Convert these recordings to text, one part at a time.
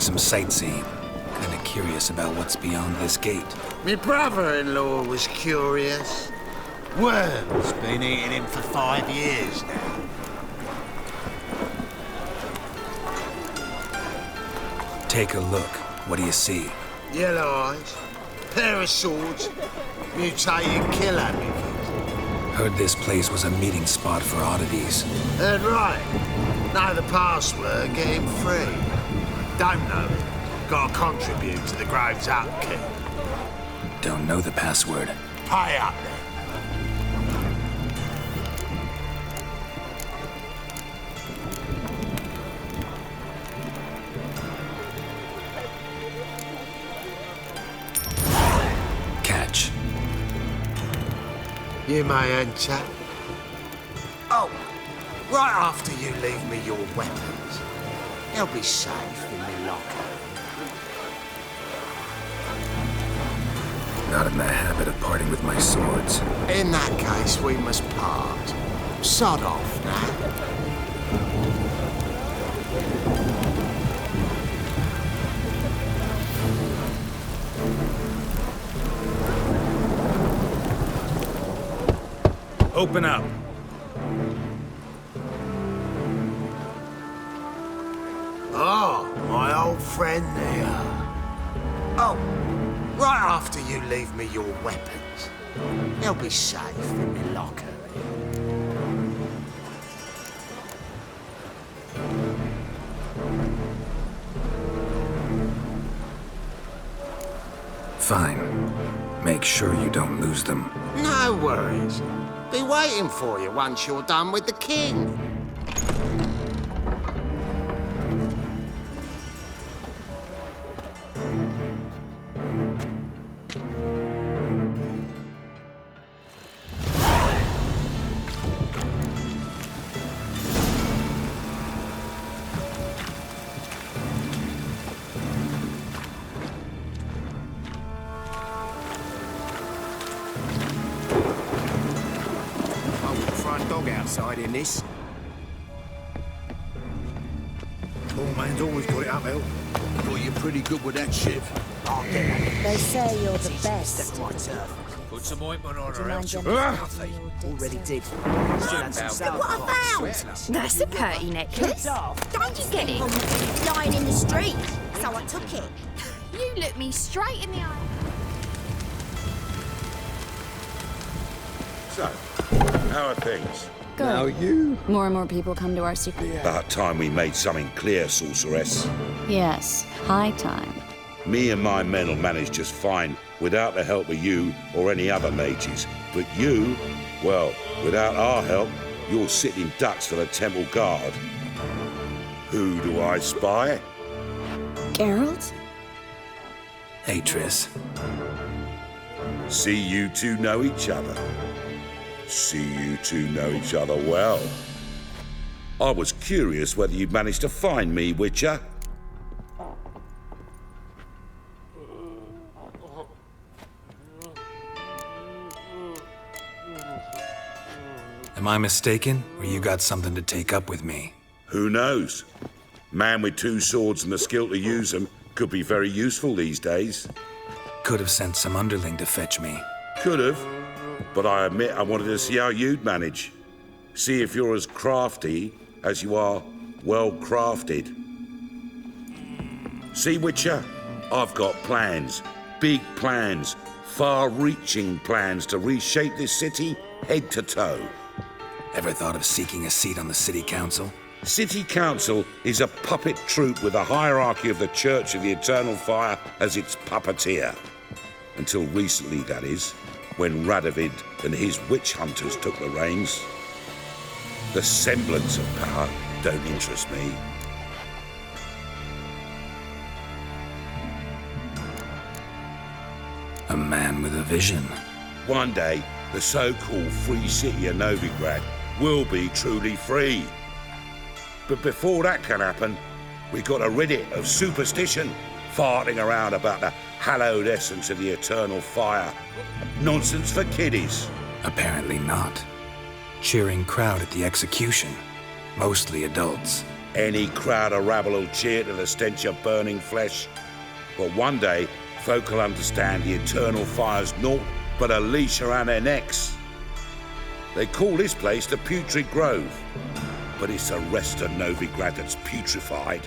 doing some sightseeing. Kinda curious about what's beyond this gate. My brother-in-law was curious. Worms been eating him for 5 years now. Take a look. What do you see? Yellow eyes, pair of swords, mutated killer niggas. Heard this place was a meeting spot for oddities. Heard right. Know the password, get him free. Don't know it. Gotta contribute to the Grove's upkeep. Don't know the password. Pay up then. Catch. You may enter. Oh, right after you leave me your weapons. They'll be safe in my locker. Not in the habit of parting with my swords. In that case, we must part. Sod off now. Open up. Oh, my old friend there. Oh, right after you leave me your weapons. They'll be safe in my locker. Fine. Make sure you don't lose them. No worries. Be waiting for you once you're done with the king. Outside in this. Poor man's always got it uphill. Thought you're pretty good with that shit. They say you're the best. Put some ointment on Do you her, mind else getting Already did. Look what I found! That's a pretty necklace. Don't you get it? Lying in the street, so I took it. You look me straight in the eye. So, how are things? Good. Now you? More and more people come to our secret. About time we made something clear, sorceress. Yes, high time. Me and my men will manage just fine without the help of you or any other mages. But you, well, without our help, you're sitting ducks for the temple guard. Who do I spy? Geralt? Hey, Triss. See you two know each other. See you two know each other well. I was curious whether you'd managed to find me, Witcher. Am I mistaken, or you got something to take up with me? Who knows? Man with two swords and the skill to use them could be very useful these days. Could have sent some underling to fetch me. Could have. But I admit I wanted to see how you'd manage. See if you're as crafty as you are well-crafted. See, Witcher? I've got plans. Big plans. Far-reaching plans to reshape this city head to toe. Ever thought of seeking a seat on the city council? City Council is a puppet troupe with the hierarchy of the Church of the Eternal Fire as its puppeteer. Until recently, that is, when Radovid and his witch hunters took the reins. The semblance of power don't interest me. A man with a vision. One day, the so-called free city of Novigrad will be truly free. But before that can happen, we got to rid it of superstition, farting around about the hallowed essence of the eternal fire. Nonsense for kiddies. Apparently not. Cheering crowd at the execution. Mostly adults. Any crowd of rabble will cheer to the stench of burning flesh. But one day, folk will understand the eternal fire's naught but a leash around their necks. They call this place the Putrid Grove, but it's the rest of Novigrad that's putrefied.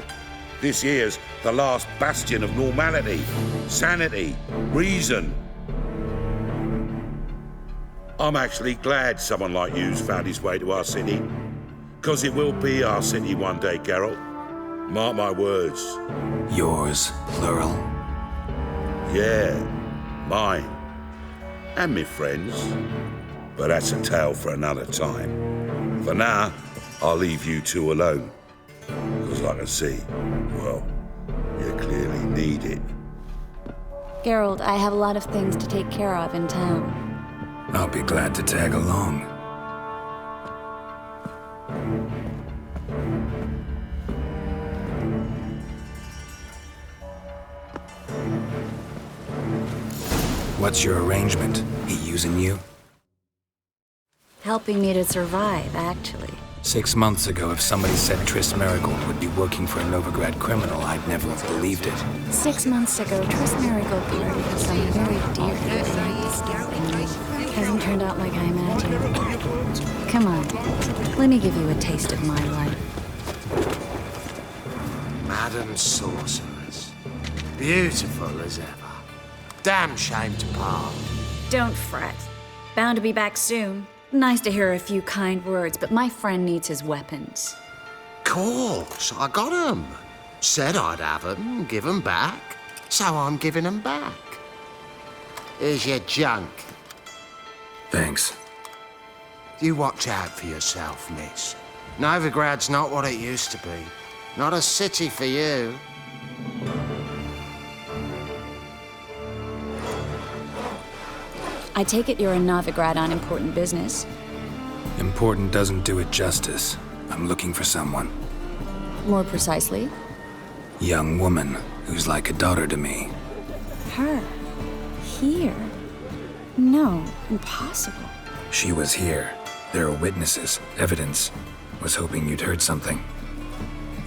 This here's the last bastion of normality, sanity, reason. I'm actually glad someone like you's found his way to our city, because it will be our city one day, Geralt. Mark my words. Yours, plural. Yeah, mine. And me friends. But that's a tale for another time. For now, I'll leave you two alone. Because I can see, well, you clearly need it. Geralt, I have a lot of things to take care of in town. I'll be glad to tag along. What's your arrangement? He using you? Helping me to survive, actually. 6 months ago, if somebody said Triss Merigold would be working for a Novigrad criminal, I'd never have believed it. 6 months ago, Triss Merigold parted with some very dear things. Hasn't turned out like I imagined. Come on, let me give you a taste of my life. Madam Sorceress. Beautiful as ever. Damn shame to part. Don't fret. Bound to be back soon. Nice to hear a few kind words, but my friend needs his weapons. Course, I got 'em. Said I'd have 'em, give 'em back. So I'm giving 'em back. Here's your junk. Thanks. You watch out for yourself, miss. Novigrad's not what it used to be. Not a city for you. I take it you're in Novigrad on important business. Important doesn't do it justice. I'm looking for someone. More precisely? Young woman who's like a daughter to me. Her? Here? No, impossible. She was here. There are witnesses, evidence. Was hoping you'd heard something.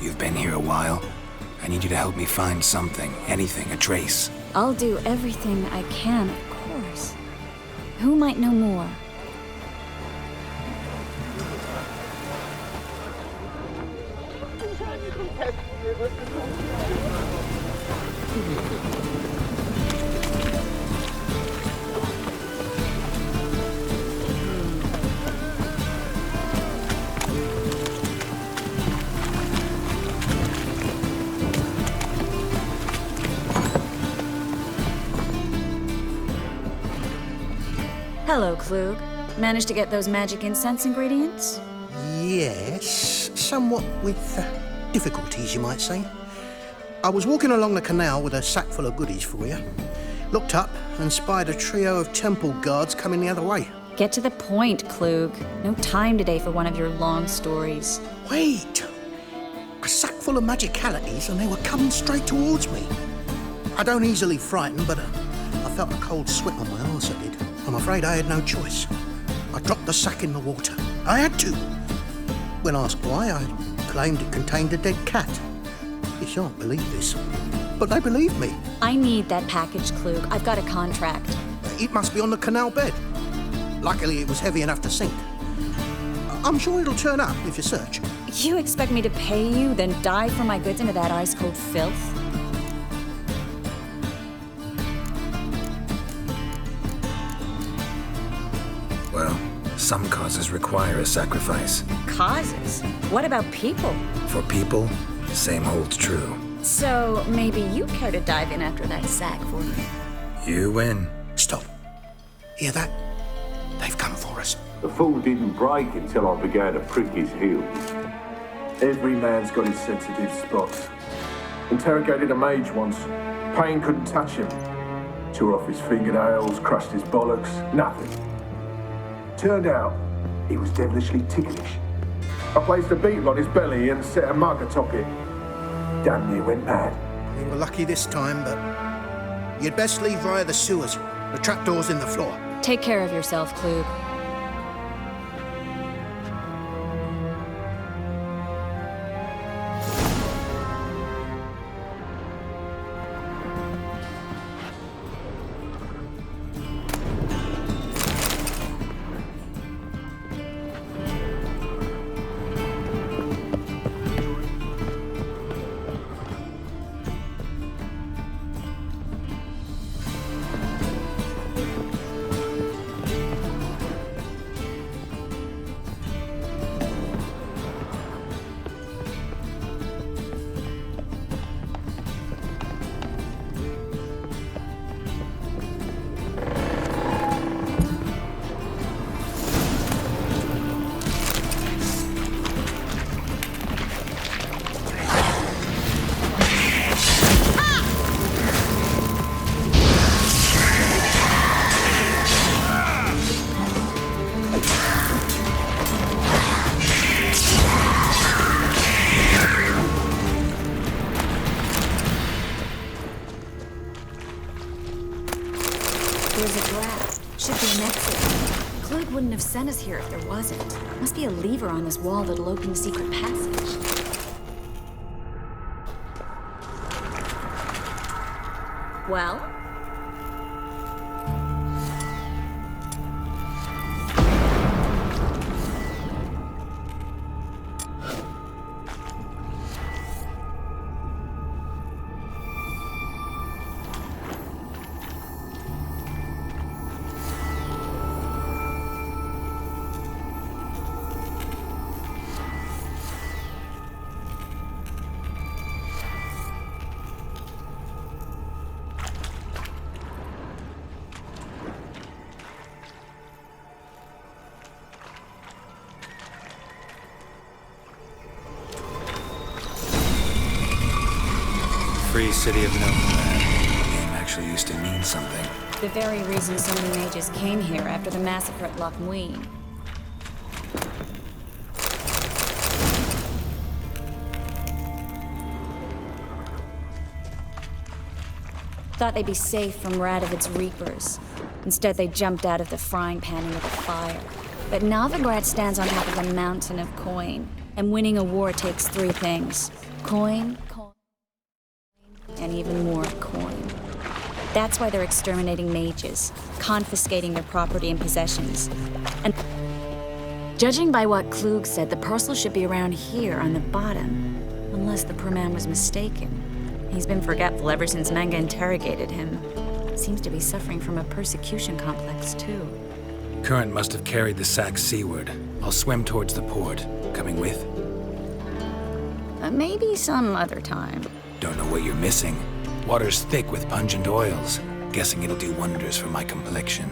You've been here a while. I need you to help me find something, anything, a trace. I'll do everything I can, of course. Who might know more? Hello, Klug. Managed to get those magic incense ingredients? Yes, somewhat with difficulties, you might say. I was walking along the canal with a sack full of goodies for you. Looked up and spied a trio of temple guards coming the other way. Get to the point, Klug. No time today for one of your long stories. Wait! A sack full of magicalities and they were coming straight towards me. I don't easily frighten, but I felt a cold sweat on my arse, I did. I'm afraid I had no choice. I dropped the sack in the water. I had to. When asked why, I claimed it contained a dead cat. You shan't believe this, but they believed me. I need that package, Klug. I've got a contract. It must be on the canal bed. Luckily, it was heavy enough to sink. I'm sure it'll turn up if you search. You expect me to pay you, then dive for my goods into that ice-cold filth? Well, some causes require a sacrifice. Causes? What about people? For people, same holds true. So maybe you care to dive in after that sack for me? You win. Stop. Hear that? They've come for us. The fool didn't break until I began to prick his heels. Every man's got his sensitive spots. Interrogated a mage once. Pain couldn't touch him. Tore off his fingernails, crushed his bollocks, nothing. Turned out, he was devilishly ticklish. I placed a beetle on his belly and set a mug atop it. Damn near went mad. You were lucky this time, but you'd best leave via the sewers. The trapdoor's in the floor. Take care of yourself, Klug. wouldn't have sent us here if there wasn't. Must be a lever on this wall that'll open the secret passage. Well? Free City of Novigrad. The name actually used to mean something. The very reason so many mages came here after the massacre at Loch Muin. Thought they'd be safe from Radovid's reapers. Instead, they jumped out of the frying pan into the fire. But Novigrad stands on top of a mountain of coin, and winning a war takes three things. Coin, and even more coin. That's why they're exterminating mages, confiscating their property and possessions. And judging by what Klug said, the parcel should be around here on the bottom, unless the poor man was mistaken. He's been forgetful ever since Manga interrogated him. Seems to be suffering from a persecution complex, too. Current must have carried the sack seaward. I'll swim towards the port. Coming with? Maybe some other time. Don't know what you're missing. Water's thick with pungent oils. Guessing it'll do wonders for my complexion.